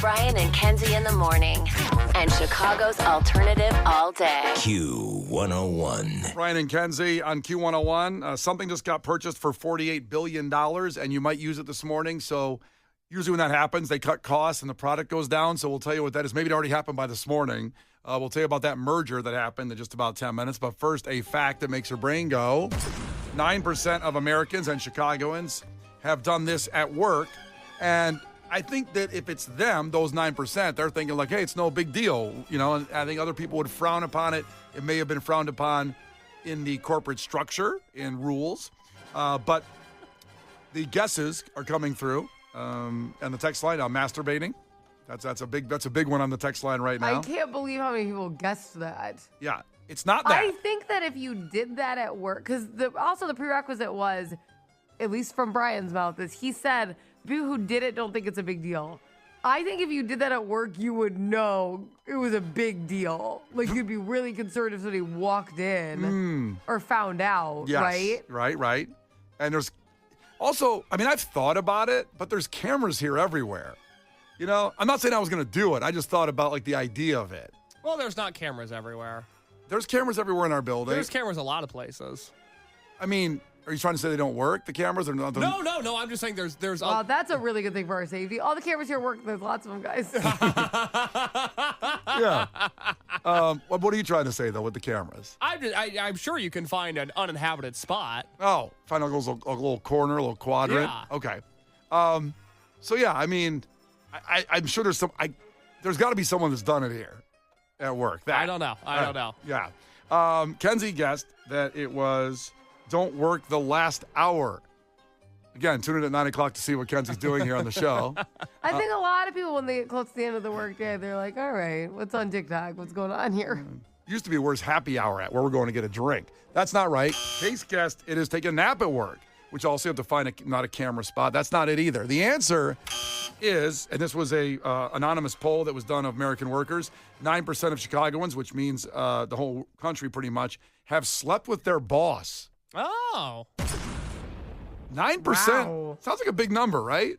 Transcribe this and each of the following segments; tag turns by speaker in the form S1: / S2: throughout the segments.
S1: Brian and Kenzie in the morning. And Chicago's alternative all day.
S2: Q101.
S3: Brian and Kenzie on Q101. Something just got purchased for $48 billion, and you might use it this morning. So usually when that happens, they cut costs and the product goes down. So we'll tell you what that is. Maybe it already happened by this morning. We'll tell you about that merger that happened in just about 10 minutes. But first, a fact that makes your brain go. 9% of Americans and Chicagoans have done this at work. And I think that if it's them, those 9%, they're thinking like, hey, it's no big deal. You know, and I think other people would frown upon it. It may have been frowned upon in the corporate structure and rules. But the guesses are coming through. And the text line, masturbating. That's a big one on the text line right now.
S4: I can't believe how many people guessed that.
S3: Yeah, it's not that.
S4: I think that if you did that at work, because also the prerequisite was, at least from Brian's mouth, is he said people who did it don't think it's a big deal. I think if you did that at work, you would know it was a big deal. Like, you'd be really concerned if somebody walked in or found out,
S3: Yes,
S4: right?
S3: Right. And there's also, I mean, I've thought about it, but there's cameras here everywhere. You know, I'm not saying I was going to do it. I just thought about, like, the idea of it.
S5: Well, there's not cameras everywhere.
S3: There's cameras everywhere in our building.
S5: There's cameras a lot of places.
S3: I mean, are you trying to say they don't work, the cameras? Or not?
S5: No. I'm just saying there's.
S4: Well, that's a really good thing for our safety. All the cameras here work. There's lots of them, guys.
S3: Yeah. What are you trying to say, though, with the cameras?
S5: I'm sure you can find an uninhabited spot.
S3: Oh, find a little corner, a little quadrant.
S5: Yeah.
S3: Okay. So, yeah, I mean, I'm sure there's got to be someone that's done it here at work.
S5: I don't know. I don't know.
S3: Yeah. Kenzie guessed that it was don't work the last hour. Again, tune in at 9 o'clock to see what Kenzie's doing here on the show.
S4: I think a lot of people, when they get close to the end of the workday, they're like, all right, what's on TikTok? What's going on here?
S3: Used to be where's happy hour at, where we're going to get a drink. That's not right. Case guessed it is take a nap at work, which also have to find not a camera spot. That's not it either. The answer is, and this was a anonymous poll that was done of American workers, 9% of Chicagoans, which means the whole country pretty much, have slept with their boss.
S5: Oh.
S3: 9%.
S4: Wow.
S3: Sounds like a big number, right?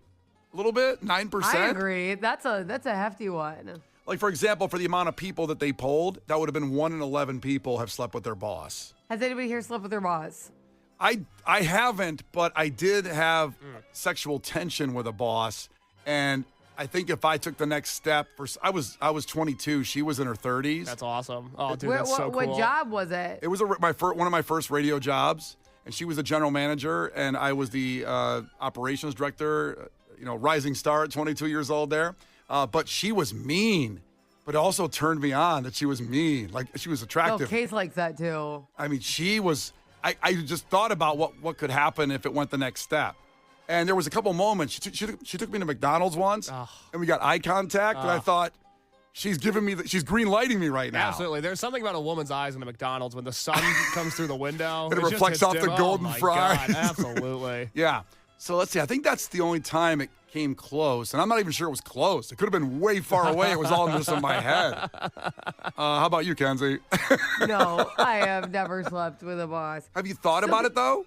S3: A little bit? 9%?
S4: I agree. That's a hefty one.
S3: Like, for example, for the amount of people that they polled, that would have been 1 in 11 people have slept with their boss.
S4: Has anybody here slept with their boss?
S3: I haven't, but I did have sexual tension with a boss, and I think if I took the next step, I was 22, she was in her 30s.
S5: That's awesome. Oh, dude, that's so cool.
S4: What job was it?
S3: It was one of my first radio jobs, and she was the general manager, and I was the operations director. Rising star at 22 years old there. But she was mean, but it also turned me on that she was mean. Like, she was attractive.
S4: Case likes that too.
S3: I mean, she was. I just thought about what could happen if it went the next step. And there was a couple moments. She took me to McDonald's once, and we got eye contact, and I thought, she's giving me, she's green lighting me right now.
S5: Absolutely. There's something about a woman's eyes in a McDonald's when the sun comes through the window.
S3: And it reflects off the golden fries.
S5: God, absolutely.
S3: Yeah. So let's see. I think that's the only time it came close. And I'm not even sure it was close. It could have been way far away. It was all just in my head. How about you, Kenzie?
S4: No, I have never slept with a boss.
S3: Have you thought about it, though?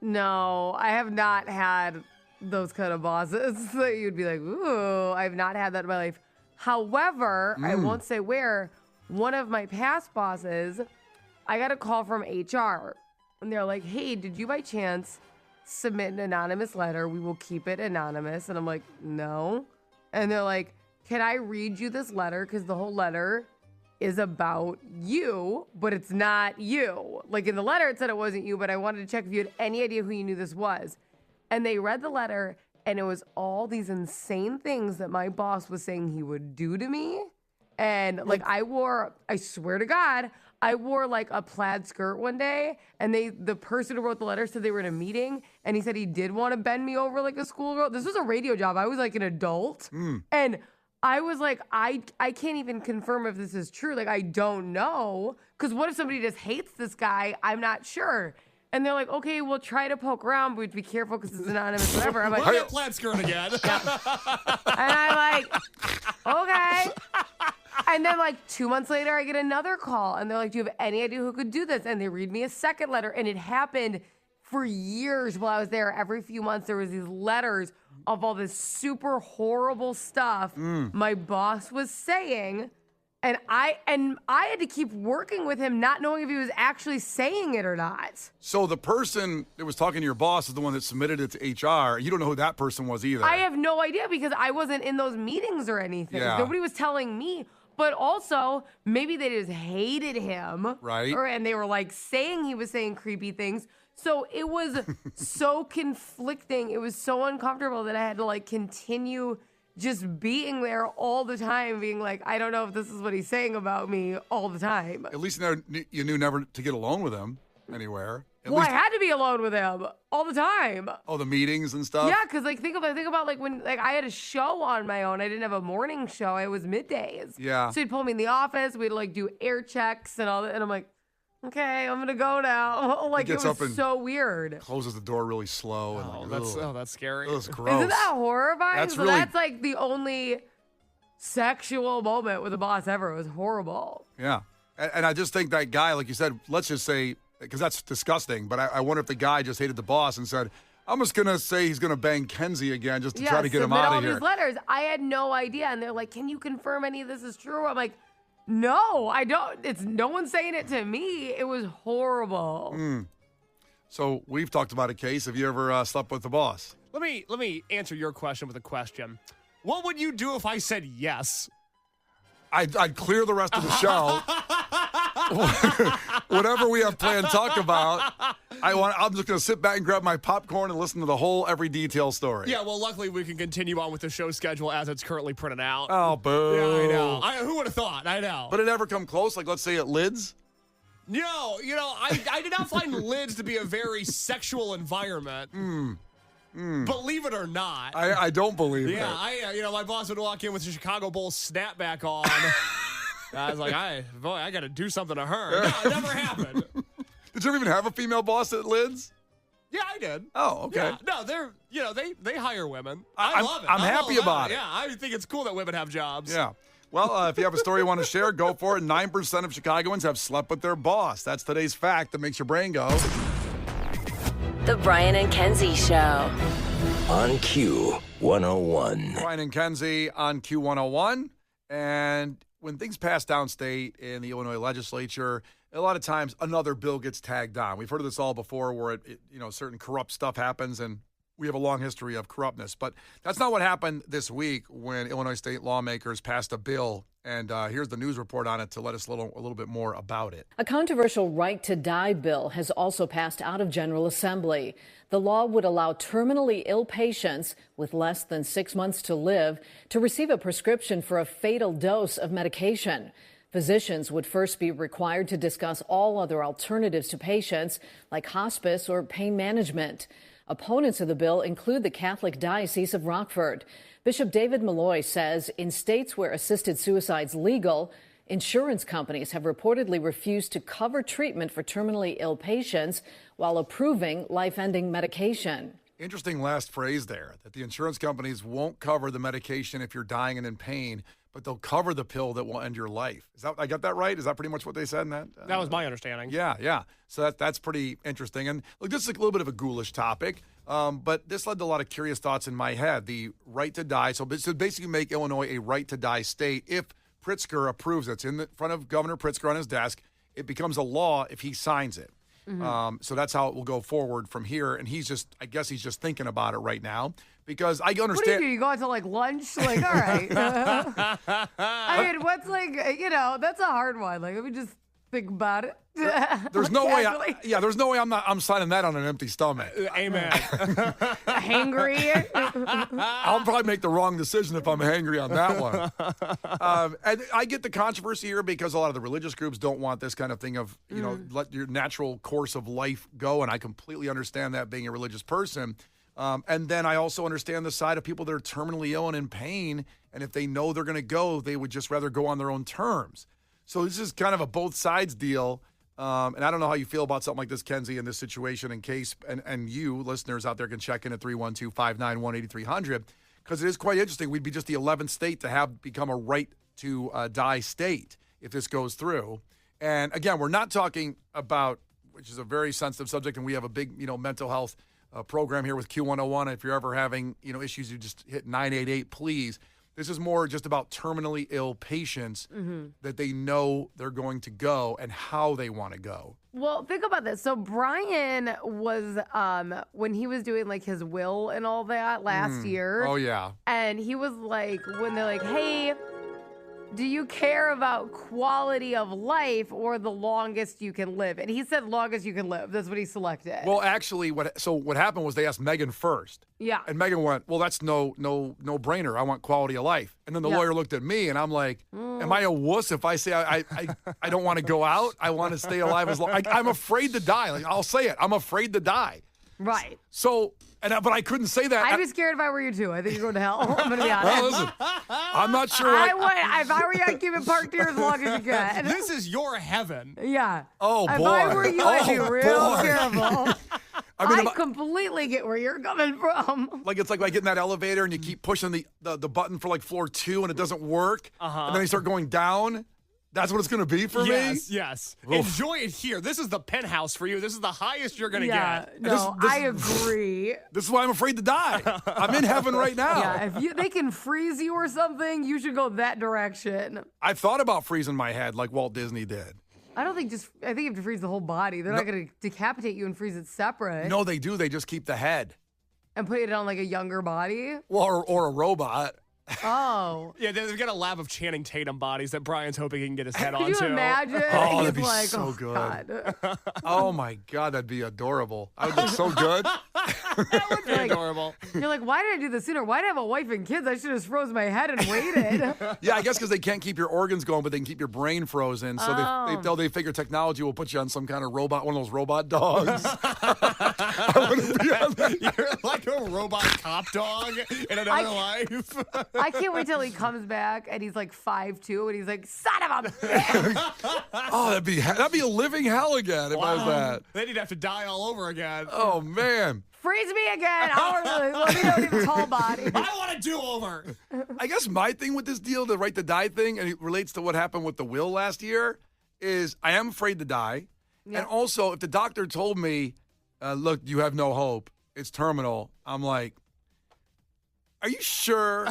S4: No, I have not had those kind of bosses that you'd be like, ooh, I've not had that in my life. However, I won't say where, one of my past bosses, I got a call from HR. And they're like, hey, did you by chance submit an anonymous letter? We will keep it anonymous. And I'm like, no. And they're like, can I read you this letter? Because the whole letter is about you, but it's not you. Like, in the letter, it said it wasn't you, but I wanted to check if you had any idea who you knew this was. And they read the letter, and it was all these insane things that my boss was saying he would do to me. And, like, I swear to God, I wore, like, a plaid skirt one day, and the person who wrote the letter said they were in a meeting, and he said he did want to bend me over like a schoolgirl. This was a radio job. I was, like, an adult. And I was like, I can't even confirm if this is true. Like, I don't know. Because what if somebody just hates this guy? I'm not sure. And they're like, okay, we'll try to poke around, but be careful because it's anonymous, whatever. I'm like,
S5: Look at plaid skirt again.
S4: And I'm like, okay. And then, like, 2 months later, I get another call. And they're like, do you have any idea who could do this? And they read me a second letter. And it happened for years while I was there. Every few months, there was these letters of all this super horrible stuff my boss was saying. And I had to keep working with him, not knowing if he was actually saying it or not.
S3: So the person that was talking to your boss is the one that submitted it to HR. You don't know who that person was either.
S4: I have no idea because I wasn't in those meetings or anything.
S3: Yeah.
S4: Nobody was telling me. But also, maybe they just hated him.
S3: Right.
S4: And they were like saying he was saying creepy things. So it was so conflicting. It was so uncomfortable that I had to like continue just being there all the time, being like, I don't know if this is what he's saying about me all the time.
S3: At least you knew never to get alone with him anywhere.
S4: I had to be alone with him all the time.
S3: Oh, the meetings and stuff?
S4: Yeah, because like think about like when like I had a show on my own. I didn't have a morning show. It was middays.
S3: Yeah.
S4: So he'd pull me in the office. We'd like do air checks and all that. And I'm like, okay, I'm gonna go now. Like it
S3: gets
S4: was
S3: up and
S4: so weird.
S3: Closes the door really slow. And
S5: That's scary.
S3: That's gross.
S4: Isn't that horrifying?
S3: That's
S4: So
S3: really-
S4: that's like the only sexual moment with a boss ever. It was horrible.
S3: Yeah. And I just think that guy, like you said, let's just say, because that's disgusting, but I wonder if the guy just hated the boss and said, I'm just going to say he's going to bang Kenzie again just to try to get him out of
S4: submit
S3: here.
S4: all these letters. I had no idea. And they're like, can you confirm any of this is true? I'm like, no, I don't. It's no one's saying it to me. It was horrible.
S3: So we've talked about a case. Have you ever slept with the boss?
S5: Let me answer your question with a question. What would you do if I said yes?
S3: I'd clear the rest of the show. Whatever we have planned to talk about, I'm just going to sit back and grab my popcorn and listen to the whole every detail story.
S5: Yeah, well, luckily we can continue on with the show schedule as it's currently printed out.
S3: Oh, boo.
S5: Yeah, I know. Who would have thought? I know.
S3: But it ever come close? Like, let's say at Lids?
S5: No, I did not find Lids to be a very sexual environment. Believe it or not.
S3: I don't believe
S5: Yeah,
S3: it.
S5: my boss would walk in with the Chicago Bulls snapback on. I was like, I got to do something to her. No, it never happened.
S3: Did you ever even have a female boss at Lids?
S5: Yeah, I did.
S3: Oh, okay.
S5: Yeah. No, they hire women.
S3: I'm-
S5: love it.
S3: I'm
S5: all
S3: happy about it.
S5: Yeah, I think it's cool that women have jobs.
S3: Yeah. Well, if you have a story you want to share, go for it. 9% of Chicagoans have slept with their boss. That's today's fact that makes your brain go.
S1: The Brian and Kenzie Show.
S2: On Q101.
S3: Brian and Kenzie on Q101. And when things pass downstate in the Illinois legislature, a lot of times another bill gets tagged on. We've heard of this all before where certain corrupt stuff happens, and we have a long history of corruptness. But that's not what happened this week when Illinois state lawmakers passed a bill. And here's the news report on it to let us a little bit more about it.
S6: A controversial right-to-die bill has also passed out of General Assembly. The law would allow terminally ill patients with less than 6 months to live to receive a prescription for a fatal dose of medication. Physicians would first be required to discuss all other alternatives to patients, like hospice or pain management. Opponents of the bill include the Catholic Diocese of Rockford. Bishop David Malloy says in states where assisted suicide's legal, insurance companies have reportedly refused to cover treatment for terminally ill patients while approving life-ending medication.
S3: Interesting last phrase there, that the insurance companies won't cover the medication if you're dying and in pain, but they'll cover the pill that will end your life. I got that right? Is that pretty much what they said in that?
S5: That was my understanding.
S3: Yeah. So that's pretty interesting. And look, this is a little bit of a ghoulish topic, but this led to a lot of curious thoughts in my head. The right to die. So basically make Illinois a right to die state. If Pritzker approves it, it's in front of Governor Pritzker on his desk, it becomes a law if he signs it. So that's how it will go forward from here. And I guess he's just thinking about it right now. Because I understand.
S4: What do you do? You go out to like lunch? Like, all right. I mean, what's like, that's a hard one. Like, let me just think about it.
S3: There's no way.
S4: Casually.
S3: There's no way I'm signing that on an empty stomach.
S5: Amen.
S4: Hangry.
S3: I'll probably make the wrong decision if I'm hangry on that one. And I get the controversy here because a lot of the religious groups don't want this kind of thing of, let your natural course of life go. And I completely understand that being a religious person. And then I also understand the side of people that are terminally ill and in pain. And if they know they're going to go, they would just rather go on their own terms. So this is kind of a both sides deal. And I don't know how you feel about something like this, Kenzie, in this situation, in case, and you, listeners out there, can check in at 312-591-8300, because it is quite interesting. We'd be just the 11th state to have become a right to die state if this goes through. And again, we're not talking about, which is a very sensitive subject, and we have a big, mental health program here with Q101. If you're ever having issues, you just hit 988, please. This is more just about terminally ill patients that they know they're going to go and how they want to go.
S4: Well, think about this. So Brian was, when he was doing like his will and all that last year.
S3: Oh, yeah.
S4: And he was like, when they're like, hey, do you care about quality of life or the longest you can live? And he said longest you can live. That's what he selected.
S3: Well, actually, what happened was they asked Megan first.
S4: Yeah.
S3: And Megan went, well, that's no brainer. I want quality of life. And then the lawyer looked at me, and I'm like, am I a wuss if I say I don't want to go out? I want to stay alive as long. I'm afraid to die. Like, I'll say it. I'm afraid to die.
S4: Right.
S3: So, but I couldn't say that.
S4: I'd be scared if I were you too. I think you're going to hell. I'm going to be honest.
S3: Well, listen, I'm not sure.
S4: I would. If I were you, I'd keep it parked here as long as you can.
S5: This is your heaven.
S4: Yeah.
S3: Oh,
S4: if
S3: boy.
S4: I were you, I'd be real
S3: boy.
S4: careful.
S3: I
S4: completely get where you're coming from.
S3: Like it's like I get in that elevator and you keep pushing the button for like floor 2 and it doesn't work. And then you start going down. That's what it's going to be for me?
S5: Yes.
S3: Oof.
S5: Enjoy it here. This is the penthouse for you. This is the highest you're going to get.
S4: No, I agree.
S3: This is why I'm afraid to die. I'm in heaven right now.
S4: Yeah, if they can freeze you or something, you should go that direction.
S3: I've thought about freezing my head like Walt Disney did.
S4: I think you have to freeze the whole body. They're not going to decapitate you and freeze it separate.
S3: No, they do. They just keep the head.
S4: And put it on like a younger body?
S3: Well, or a robot.
S4: Oh.
S5: Yeah, they've got a lab of Channing Tatum bodies that Brian's hoping he can get his head onto.
S4: Could you imagine?
S3: Oh,
S4: He's
S3: that'd be
S4: like,
S3: so
S4: oh,
S3: good.
S4: God.
S3: Oh, my God. That'd be adorable. I would look so good.
S5: That would be adorable.
S4: You're like, why did I do this sooner? Why did I have a wife and kids? I should have froze my head and waited.
S3: Yeah, I guess because they can't keep your organs going, but they can keep your brain frozen. So they figure technology will put you on some kind of robot, one of those robot dogs. I wouldn't be on that.
S5: You're like a robot cop dog in another life.
S4: I can't wait till he comes back and he's like 5'2", and he's like, son of a bitch.
S3: Oh, that'd be a living hell again if I was that.
S5: Then you'd have to die all over again.
S3: Oh, man.
S4: Freeze me again. Let me know even tall body.
S5: I want a do-over.
S3: I guess my thing with this deal, the right to die thing, and it relates to what happened with the will last year, is I am afraid to die. Yeah. And also, if the doctor told me, look, you have no hope, it's terminal, I'm like, are you sure?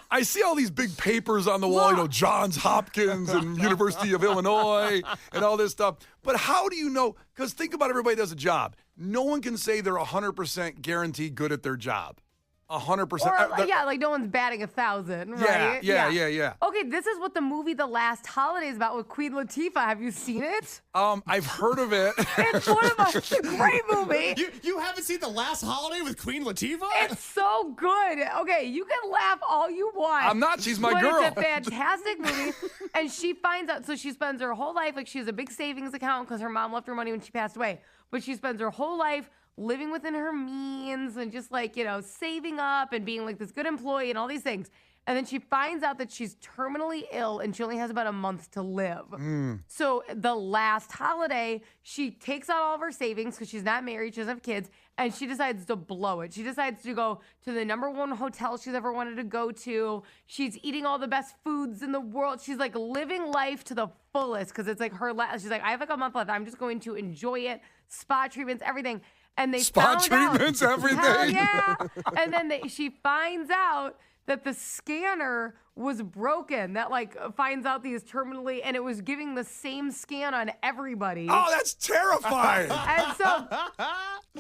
S3: I see all these big papers on the wall, Johns Hopkins and University of Illinois and all this stuff. But how do you know? Because think about everybody does a job. No one can say they're 100% guaranteed good at their job. 100%.
S4: Yeah, like no one's batting 1,000, right?
S3: Yeah.
S4: Okay, this is what the movie The Last Holiday is about with Queen Latifah. Have you seen it?
S3: I've heard of it.
S4: It's it's a great movie.
S5: You haven't seen The Last Holiday with Queen Latifah?
S4: It's so good. Okay, you can laugh all you want.
S3: I'm not. She's my
S4: but
S3: girl.
S4: It's a fantastic movie. And she finds out, so she spends her whole life, like she has a big savings account because her mom left her money when she passed away. But she spends her whole life living within her means and just like, saving up and being like this good employee and all these things. And then she finds out that she's terminally ill and she only has about a month to live. So the last holiday, she takes out all of her savings because she's not married, she doesn't have kids, and she decides to blow it. She decides to go to the #1 hotel she's ever wanted to go to. She's eating all the best foods in the world. She's like living life to the fullest because it's like her last. She's like, I have like a month left. I'm just going to enjoy it. Spa treatments, everything. And they
S3: Spa treatments, everything.
S4: Hell yeah. And then she finds out that the scanner was broken, that like finds out these terminally, and it was giving the same scan on everybody.
S3: Oh, that's terrifying.
S4: And so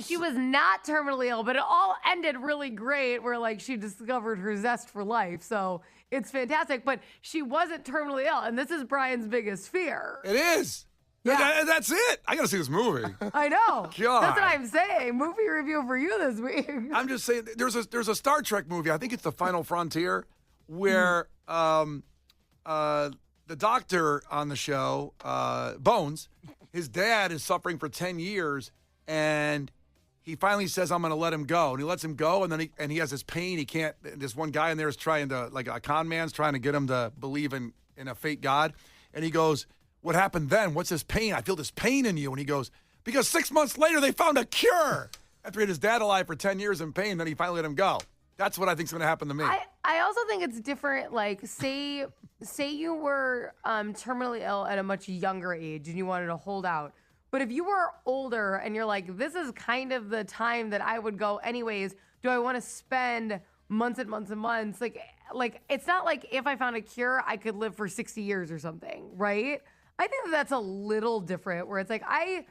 S4: she was not terminally ill, but it all ended really great where like she discovered her zest for life. So it's fantastic, but she wasn't terminally ill. And this is Brian's biggest fear.
S3: It is. Yeah. That's it. I got to see this movie.
S4: I know.
S3: God.
S4: That's what I'm saying. Movie review for you this week.
S3: I'm just saying, there's a Star Trek movie. I think it's The Final Frontier, where the doctor on the show, Bones, his dad is suffering for 10 years, and he finally says, I'm going to let him go. And he lets him go, and then he has this pain. He can't. This one guy in there is trying to, like a con man's trying to get him to believe in a fake God. And he goes, what happened then? What's this pain? I feel this pain in you. And he goes, because 6 months later, they found a cure. After he had his dad alive for 10 years in pain, then he finally let him go. That's what I think is going to happen to me.
S4: I also think it's different. Like, say you were terminally ill at a much younger age and you wanted to hold out. But if you were older and you're like, this is kind of the time that I would go anyways, do I want to spend months and months and months? Like it's not like if I found a cure, I could live for 60 years or something, right? I think that's a little different where it's like, I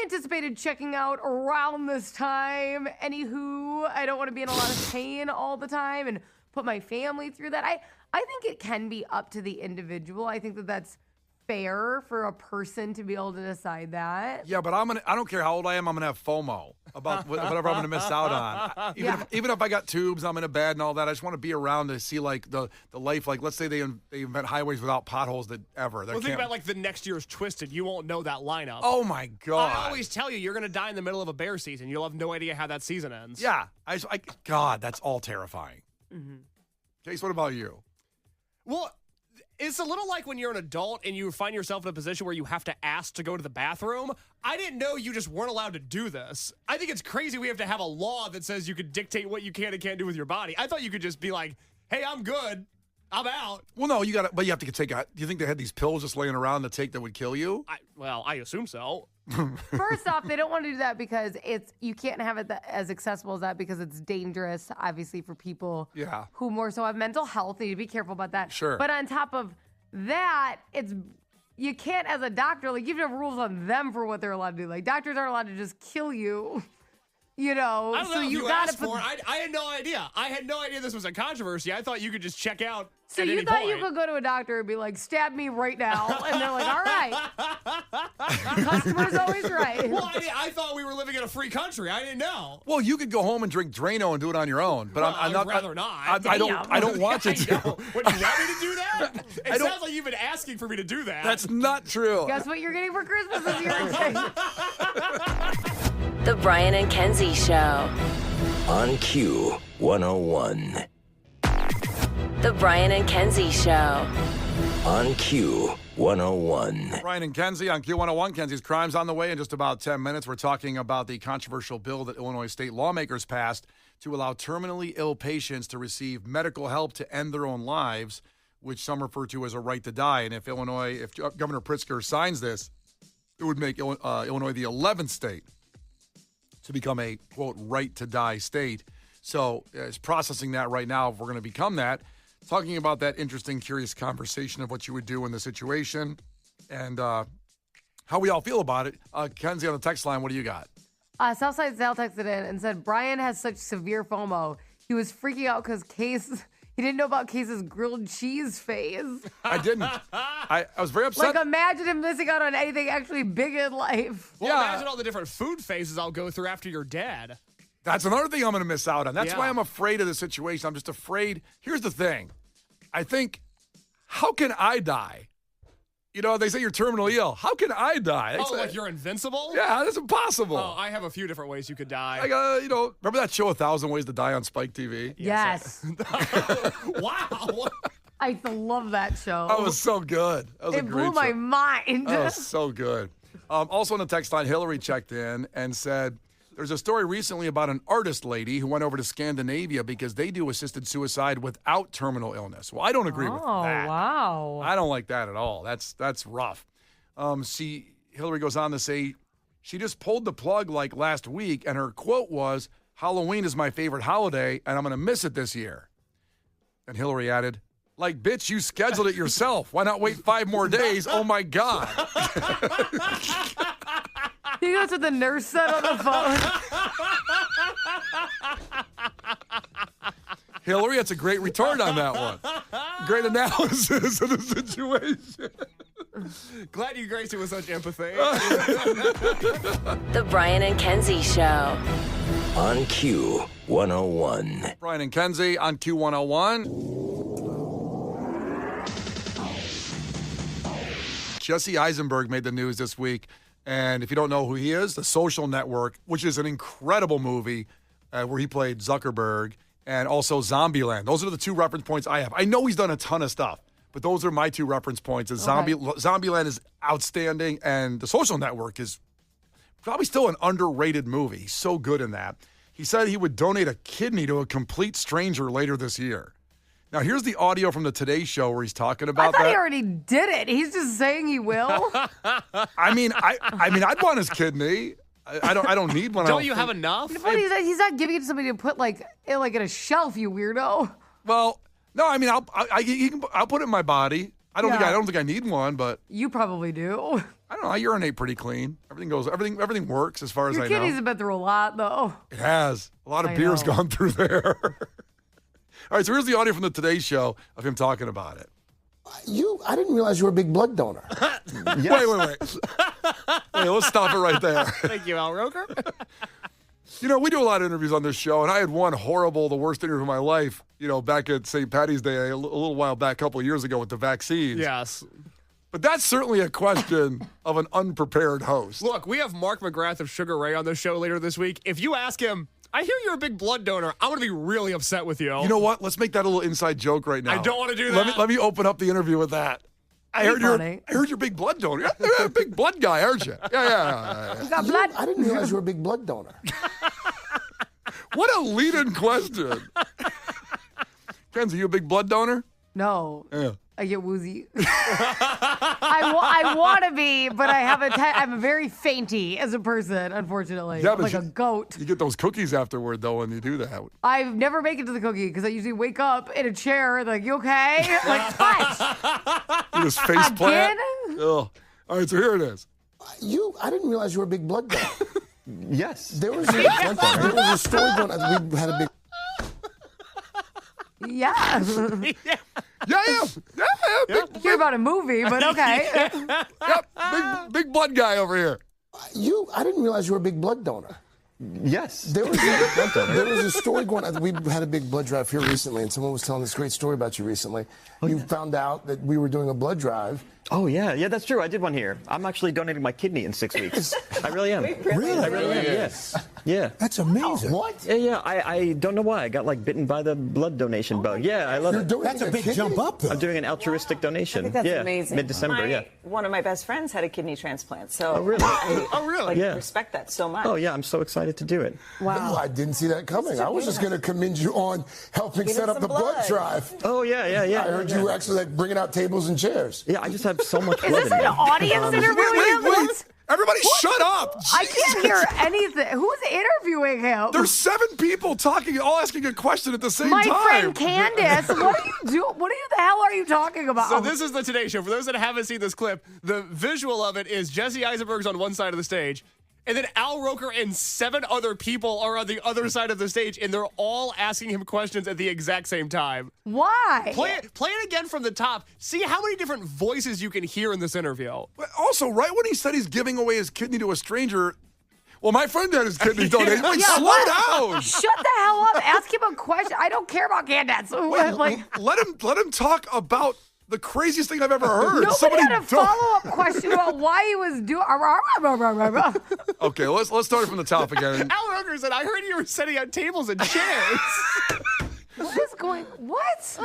S4: anticipated checking out around this time. Anywho, I don't want to be in a lot of pain all the time and put my family through that. I think it can be up to the individual. I think that that's fair for a person to be able to decide that.
S3: Yeah, but I don't care how old I am, I'm going to have FOMO about whatever I'm going to miss out on. Even if I got tubes, I'm in a bed and all that, I just want to be around to see like the life. Like let's say they invent highways without potholes that ever.
S5: Well, think about like the next year's Twisted. You won't know that lineup.
S3: Oh my God.
S5: I always tell you, you're going to die in the middle of a bear season. You'll have no idea how that season ends.
S3: Yeah. God, that's all terrifying.
S4: Mm-hmm.
S3: Case, what about you?
S5: Well, it's a little like when you're an adult and you find yourself in a position where you have to ask to go to the bathroom. I didn't know you just weren't allowed to do this. I think it's crazy we have to have a law that says you could dictate what you can and can't do with your body. I thought you could just be like, hey, I'm good. I'm out.
S3: Well, no, you have to take do you think they had these pills just laying around to take that would kill you?
S5: I assume so.
S4: First off, they don't want to do that because you can't have it as accessible as that because it's dangerous, obviously, for people who more so have mental health. You need to be careful about that.
S3: Sure.
S4: But on top of that, you can't, as a doctor, like you have rules on them for what they're allowed to do. Like doctors aren't allowed to just kill you. You know,
S5: I don't
S4: so
S5: know if
S4: you
S5: you
S4: got
S5: asked for it. I had no idea. I had no idea this was a controversy. I thought you could just check out.
S4: So
S5: at
S4: you
S5: any
S4: thought
S5: point.
S4: you could go to a doctor and be like, stab me right now. And they're like, all right. Customer's always right.
S5: Well, I thought we were living in a free country. I didn't know.
S3: Well, you could go home and drink Drano and do it on your own, but I'm not.
S5: I'd rather not.
S3: I don't want you to.
S5: What, do you want me to do that? It sounds like you've been asking for me to do that.
S3: That's not true.
S4: Guess what you're getting for Christmas this year?
S1: The Brian and Kenzie Show.
S2: On Q 101.
S1: The Brian and Kenzie Show.
S2: On Q 101.
S3: Brian and Kenzie on Q101. Kenzie's Crimes on the way in just about 10 minutes. We're talking about the controversial bill that Illinois state lawmakers passed to allow terminally ill patients to receive medical help to end their own lives, which some refer to as a right to die. And if Governor Pritzker signs this, it would make Illinois the 11th state to become a, quote, right to die state. So it's processing that right now if we're going to become that. Talking about that interesting, curious conversation of what you would do in the situation and how we all feel about it. Kenzie on the text line, what do you got?
S4: Southside Sal texted in and said, Brian has such severe FOMO. He was freaking out because he didn't know about Case's grilled cheese phase.
S3: I didn't. I was very upset.
S4: Like, imagine him missing out on anything actually big in life.
S5: Well, imagine all the different food phases I'll go through after you're dead.
S3: That's another thing I'm going to miss out on. That's why I'm afraid of the situation. I'm just afraid. Here's the thing. I think, how can I die? You know, they say you're terminally ill. How can I die?
S5: Like you're invincible?
S3: Yeah, that's impossible.
S5: Oh, I have a few different ways you could die.
S3: Like, remember that show 1,000 Ways to Die on Spike TV?
S4: Yes.
S5: Wow.
S4: I love that show.
S3: That was so good. That was a
S4: It
S3: great
S4: blew my
S3: show.
S4: mind.
S3: That was so good. Also on the text line, Hillary checked in and said, there's a story recently about an artist lady who went over to Scandinavia because they do assisted suicide without terminal illness. Well, I don't agree with that.
S4: Oh, wow.
S3: I don't like that at all. That's rough. Hillary goes on to say she just pulled the plug like last week, and her quote was, Halloween is my favorite holiday, and I'm going to miss it this year. And Hillary added, like, bitch, you scheduled it yourself. Why not wait 5 more days? Oh, my God.
S4: He goes with the nurse said on the phone.
S3: Hillary, that's a great retort on that one. Great analysis of the situation.
S5: Glad you graced it with such empathy.
S1: The Brian and Kenzie Show.
S2: On Q 101.
S3: Brian and Kenzie on Q101. Jesse Eisenberg made the news this week. And if you don't know who he is, The Social Network, which is an incredible movie where he played Zuckerberg, and also Zombieland. Those are the 2 reference points I have. I know he's done a ton of stuff, but those are my 2 reference points. Zombieland is outstanding, and The Social Network is probably still an underrated movie. He's so good in that. He said he would donate a kidney to a complete stranger later this year. Now, here's the audio from the Today Show where he's talking
S4: I
S3: about
S4: thought
S3: that.
S4: he already did it. He's just saying he will.
S3: I mean, I'd want his kidney. I don't need one.
S5: Don't you have enough?
S4: But he's not giving it to somebody to put like in a shelf, you weirdo.
S3: Well, no, I mean, I'll put it in my body. I don't think I need one, but
S4: You probably do.
S3: I don't know. I urinate pretty clean. Everything works as far as
S4: Your
S3: I know.
S4: kidneys have been through a lot, though.
S3: It has. A lot of
S4: I
S3: beer's
S4: know.
S3: gone through there. All right, so here's the audio from the Today Show of him talking about it.
S7: I didn't realize you were a big blood donor.
S3: Wait. Wait, let's stop it right there.
S5: Thank you, Al Roker.
S3: You know, we do a lot of interviews on this show, and I had one the worst interview of my life, back at St. Patty's Day a little while back, a couple of years ago with the vaccines.
S5: Yes.
S3: But that's certainly a question of an unprepared host.
S5: Look, we have Mark McGrath of Sugar Ray on the show later this week. If you ask him, I hear you're a big blood donor, I'm going to be really upset with you.
S3: You know what? Let's make that a little inside joke right now.
S5: I don't want to do that.
S3: Let me open up the interview with that. I heard you're a big blood donor. You're a big blood guy, aren't you? Yeah.
S4: You got blood?
S7: I didn't realize you were a big blood donor.
S3: What a lead-in question. Kenzie, you a big blood donor?
S4: No.
S3: Yeah.
S4: I get woozy. I want to be, but I'm very fainty as a person, unfortunately.
S3: Yeah,
S4: I'm
S3: but
S4: like a goat.
S3: You get those cookies afterward, though, when you do that.
S4: I never make it to the cookie because I usually wake up in a chair like, you okay? Like, what?
S3: You just face plant.
S4: Again?
S3: Oh. All right, so here it is.
S7: I didn't realize you were a big blood donor.
S8: Yes.
S7: There was a story going on. We had a big.
S4: Yeah.
S3: Yeah.
S4: Hear about a movie, but okay.
S3: Yep, big blood guy over here.
S7: I didn't realize you were a big blood donor.
S8: Yes.
S7: There was a story going on. We had a big blood drive here recently, and someone was telling this great story about you recently. You found out that we were doing a blood drive.
S8: Oh, yeah, that's true. I did one here. I'm actually donating my kidney in 6 weeks. I really am.
S7: Really?
S8: I really am, yes. Yeah.
S7: That's amazing. What?
S8: Yeah. I don't know why. I got, bitten by the blood donation bug. Yeah, I love it.
S7: That's a big jump up, though.
S8: I'm doing an altruistic donation.
S9: I think that's
S8: yeah,
S9: amazing.
S8: Mid-December,
S9: One of my best friends had a kidney transplant, so
S8: Oh, really?
S9: I
S8: Yeah.
S9: respect that so much.
S8: Oh, yeah, I'm so excited to do it.
S7: Wow. I didn't see that coming. I was just going to commend you on helping
S9: Give
S7: set
S9: us
S7: up
S9: some
S7: the blood
S9: blood.
S7: drive.
S8: Oh, yeah.
S7: I heard you were actually bringing out tables and chairs.
S8: Yeah, I just have so much
S4: Is
S8: blood
S4: this
S8: in
S4: an
S8: me.
S4: audience interviewing him?
S3: Wait. Everybody shut up.
S4: I can't hear anything. Who's interviewing him?
S3: There's 7 people talking, all asking a question at the same
S4: My
S3: time.
S4: friend Candace. What are you doing? The hell are you talking about?
S5: So this is the Today Show. For those that haven't seen this clip, the visual of it is Jesse Eisenberg's on one side of the stage, and then Al Roker and 7 other people are on the other side of the stage, and they're all asking him questions at the exact same time.
S4: Why?
S5: Play it again from the top. See how many different voices you can hear in this interview.
S3: But also, right when he said he's giving away his kidney to a stranger, well, my friend had his kidney donated. Like,
S4: Yeah,
S3: slow
S4: what?
S3: down.
S4: Shut the hell up. Ask him a question. I don't care about Candace.
S3: Let him talk about the craziest thing I've ever heard.
S4: Nobody had a follow-up question about why he was doing.
S3: Okay, let's start from the top again.
S5: Al Roker said, I heard you were setting out tables and chairs.
S4: What is going? What?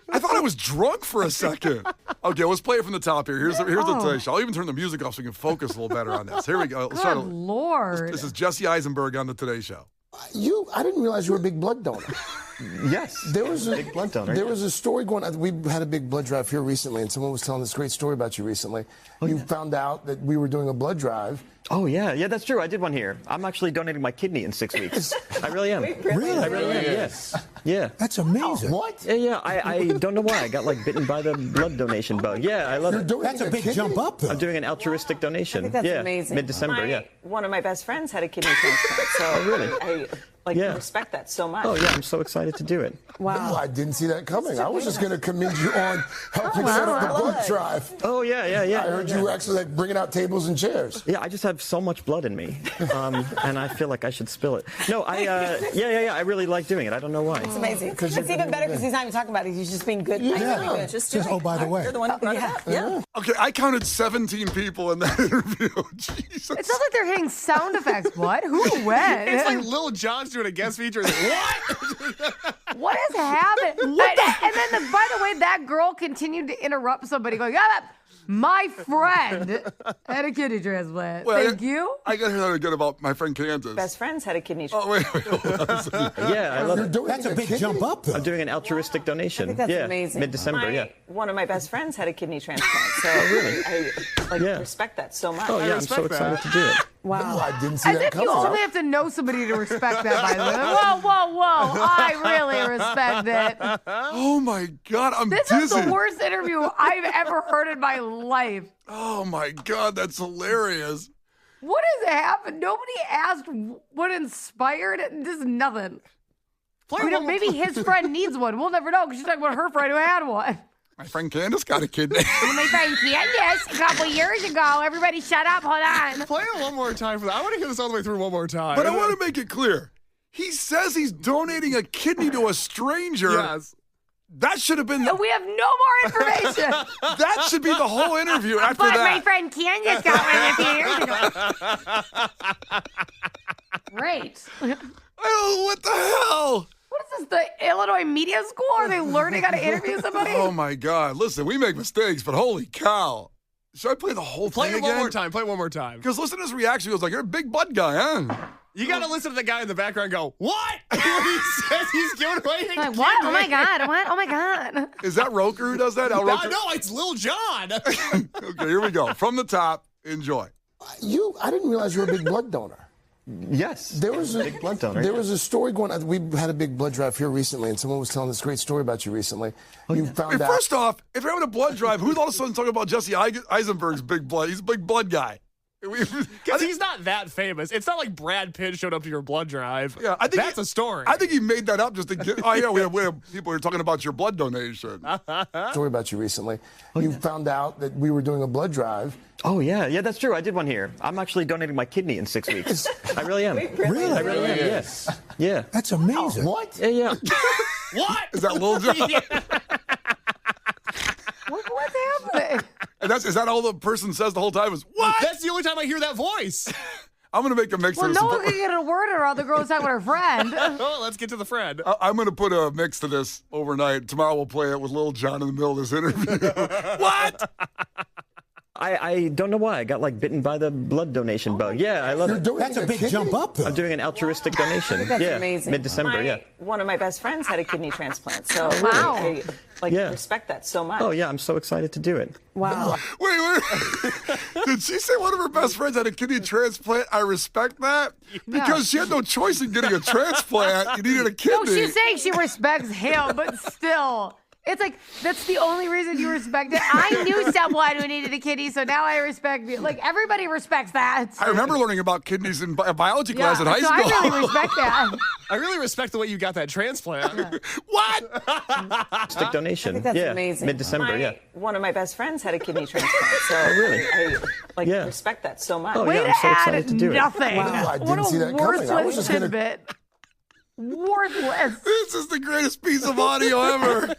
S3: I thought I was drunk for a second. Okay, let's play it from the top here. Here's the Today Show. I'll even turn the music off so we can focus a little better on this. Here we go. Let's try
S4: Good Lord.
S3: This is Jesse Eisenberg on the Today Show.
S7: I didn't realize you were a big blood donor.
S8: Yes.
S7: There was a
S8: big blood donor.
S7: There was a story going on. We had a big blood drive here recently, and someone was telling this great story about you recently. You found out that we were doing a blood drive.
S8: Oh, yeah, that's true. I did one here. I'm actually donating my kidney in 6 weeks. I really am.
S7: Really?
S8: I really am, yes. Yeah.
S7: That's amazing. What?
S8: Yeah, I don't know why. I got, bitten by the blood donation bug. Yeah, I love it.
S7: That's a big jump up, though.
S8: I'm doing an altruistic donation.
S9: I think that's
S8: yeah,
S9: amazing.
S8: Mid-December,
S9: One of my best friends had a kidney transplant, so
S8: really?
S9: I respect that so much.
S8: Oh, yeah, I'm so excited to do it.
S7: Wow. I didn't see that coming. I was just going to commend you on helping set up the blood drive.
S8: Oh, yeah.
S7: I heard you were actually bringing out tables and chairs.
S8: Yeah, I just have so much blood in me, and I feel like I should spill it. No, I really like doing it. I don't know why.
S9: It's amazing. It's even better because he's not even talking about it. He's just being good.
S7: Yeah.
S9: Just
S7: by the way.
S9: You're the one who brought it up. Yeah.
S3: Okay, I counted 17 people in that interview. Jesus.
S4: It sounds like they're hitting sound effects. What? Who? When?
S5: It's like Lil Jon's doing a guest feature. What?
S4: What is happening? And then, by the way, that girl continued to interrupt somebody going, my friend had a kidney transplant.
S3: Well,
S4: Thank you.
S3: I got to hear that again about my friend Kansas.
S9: Best friends had a kidney
S3: Oh,
S9: transplant.
S3: wait. Hold on.
S8: Yeah, I love it.
S10: That's a big jump up, though.
S8: I'm doing an altruistic donation.
S9: I think that's
S8: yeah,
S9: amazing.
S8: mid-December,
S9: One of my best friends had a kidney transplant. So I respect that so much.
S8: Oh, yeah, I'm so excited to do it.
S7: Wow. I didn't see
S4: As
S7: that
S4: if you
S7: coming.
S4: only have to know somebody to respect that, by the way. Whoa. I really respect it.
S3: Oh, my God. I'm
S4: This
S3: dizzy.
S4: is the worst interview I've ever heard in my life.
S3: Oh, my God. That's hilarious.
S4: What has happened? Nobody asked what inspired it. Just nothing. Maybe his friend needs one. We'll never know because she's talking about her friend who had one.
S3: My friend Candace got a kidney.
S4: My friend Candace, a couple years ago. Everybody shut up. Hold on.
S5: Play it one more time for that. I want to hear this all the way through one more time.
S3: But I want to make it clear. He says he's donating a kidney to a stranger.
S5: Yes.
S3: That should have been
S4: We have no more information.
S3: that should be the whole interview after
S4: But
S3: that.
S4: my friend Candace got one a few years ago. Great.
S3: Oh, what the hell?
S4: What is this, the Illinois Media School? Are they learning how to interview somebody?
S3: Oh, my God. Listen, we make mistakes, but holy cow. Should I play the whole
S5: Play
S3: thing
S5: it one
S3: again?
S5: more time. Play it one more time.
S3: Because listen to his reaction. He was like, you're a big blood guy, huh?
S5: You got to listen to the guy in the background and go, what? When he says he's giving away a
S4: Like, what? Oh, my
S5: kidney.
S4: God. What? Oh, my God.
S3: Is that Roker who does that? Al Roker?
S5: No, it's Lil Jon.
S3: Okay, here we go. From the top, enjoy.
S7: I didn't realize you were a big blood donor.
S8: Yes.
S7: There was a
S8: big blood donor.
S7: There was a story going on. We had a big blood drive here recently, and someone was telling this great story about you recently. You found
S3: Hey,
S7: out.
S3: first off, if you're having a blood drive, who's all of a sudden talking about Jesse Eisenberg's big blood? He's a big blood guy.
S5: Because he's not that famous. It's not like Brad Pitt showed up to your blood drive.
S3: Yeah, I think
S5: that's a story.
S3: I think he made that up just to get. Oh, yeah, we have people who are talking about your blood donation.
S7: Story about you recently. You found out that we were doing a blood drive.
S8: Oh, yeah, that's true. I did one here. I'm actually donating my kidney in 6 weeks. I really am.
S10: Really?
S8: I really am, yes. Yeah.
S10: That's amazing.
S7: What?
S8: Yeah.
S5: What?
S3: Is that Lil Jon?
S4: What's happening?
S3: And is that all the person says the whole time is, what?
S5: That's the only time I hear that voice.
S3: I'm going to make a mix
S4: Well,
S3: of
S4: no
S3: this.
S4: one can get a word in while the girl's talking with her friend.
S5: Oh, let's get to the friend.
S3: I'm going to put a mix to this overnight. Tomorrow we'll play it with Lil Jon in the middle of this interview. What?
S8: I don't know why. I got bitten by the blood donation bug. Yeah, I love
S7: You're
S8: it.
S7: doing
S10: That's a big jump up, though.
S8: I'm doing an altruistic donation.
S9: That's
S8: yeah,
S9: amazing.
S8: mid-December, yeah.
S9: One of my best friends had a kidney transplant. So
S4: Wow.
S9: I
S8: Yeah.
S9: respect that so much.
S8: Oh, yeah, I'm so excited to do it.
S4: Wow.
S3: Wait. Did she say one of her best friends had a kidney transplant? I respect that. Because she had no choice in getting a transplant. You needed a kidney.
S4: No, she's saying she respects him, but still. It's like, that's the only reason you respect it. I knew someone who needed a kidney, so now I respect you. Like, everybody respects that.
S3: I remember learning about kidneys in biology class in high
S4: so
S3: school.
S4: I really respect that.
S5: I really respect the way you got that transplant.
S3: What?
S8: Stick donation.
S9: I think that's
S8: yeah,
S9: amazing.
S8: mid-December, yeah.
S9: One of my best friends had a kidney transplant. So
S8: really?
S9: I
S8: Yeah.
S9: respect that so much.
S8: Oh,
S4: Way
S8: yeah,
S4: to
S8: I'm so
S4: add
S8: excited to do it.
S4: nothing.
S7: Wow, I
S4: What
S7: didn't
S4: a
S7: see that coming. I was
S4: worthless
S7: just gonna-
S4: tidbit. Worthless.
S3: This is the greatest piece of audio ever.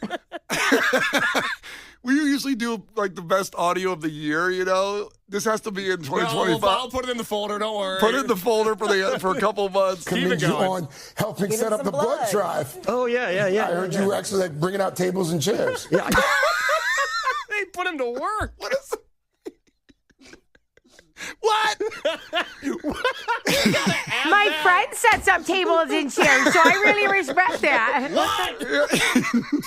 S3: We usually do the best audio of the year, you know? This has to be in 2025.
S5: I'll put it in the folder. Don't worry.
S3: Put it in the folder for a couple months.
S7: Commend you
S5: going.
S7: on helping
S9: Give
S7: set
S9: him
S7: up the
S9: some
S7: blood
S9: blood.
S7: drive.
S8: Oh, yeah.
S7: I heard you were actually bringing out tables and chairs.
S8: Yeah,
S5: They put him to work.
S3: What is What?
S4: My friend sets up tables and chairs, so I really respect that.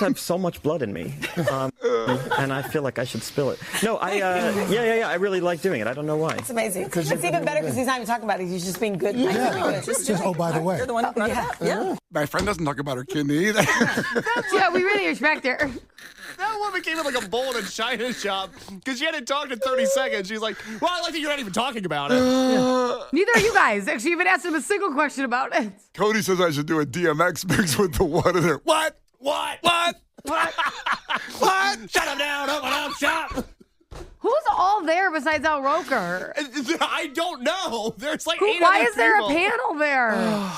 S8: I have so much blood in me, and I feel like I should spill it. No, I really like doing it. I don't know why.
S9: It's amazing. It's even better because he's not even talking about it. He's just being good. Just
S10: oh, by the way.
S9: You're the one who brought it up. Yeah.
S3: My friend doesn't talk about her kidney either.
S4: Yeah, we really respect her.
S5: That woman came in like a bowl in a china shop because she hadn't talked in 30 seconds. She's like, well, I like that you're not even talking about it.
S4: Neither are you guys. Actually, you haven't asked him a single question about it.
S3: Cody says I should do a DMX mix with the one in there. What?
S5: What?
S3: What?
S4: What?
S3: What?
S5: Shut him down, open up shop.
S4: Who's all there besides Al Roker?
S5: I don't know. There's like 8
S4: Why
S5: other
S4: is there a
S5: people.
S4: panel there?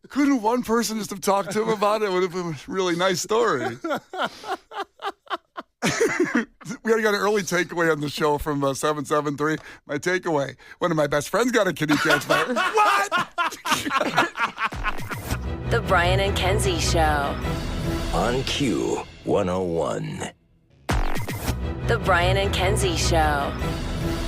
S3: Couldn't one person just have talked to him about it? It would have been a really nice story. We already got an early takeaway on the show from 773. My takeaway: one of my best friends got a kidney transplant. What?
S1: The Brian and Kenzie Show.
S2: On Q 101.
S1: The Brian and Kenzie Show.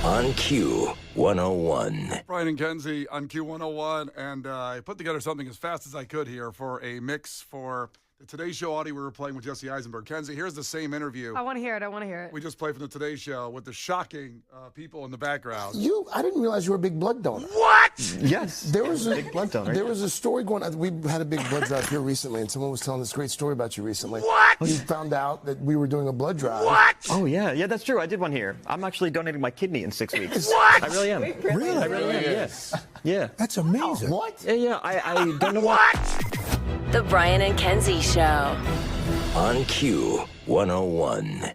S2: On Q 101.
S3: Brian and Kenzie on Q101, and I put together something as fast as I could here for a mix for the Today Show audio we were playing with Jesse Eisenberg. Kenzie, here's the same interview
S4: I want to hear it.
S3: we just played from the Today Show with the shocking people in the background.
S7: I didn't realize you were a big blood donor.
S8: Yes.
S7: There was a
S8: big blood donor.
S7: There was a story going on. We had a big blood drive here recently, and someone was telling this great story about you recently. What? You found out that we were doing a blood drive.
S2: What?
S8: Oh, yeah, that's true. I did one here. I'm actually donating my kidney in 6 weeks. What? I really am.
S10: Really?
S8: I really am, yes. Yeah.
S10: That's amazing.
S7: What?
S8: Yeah, I don't know what.
S1: The Brian and Kenzie Show.
S2: On Q 101.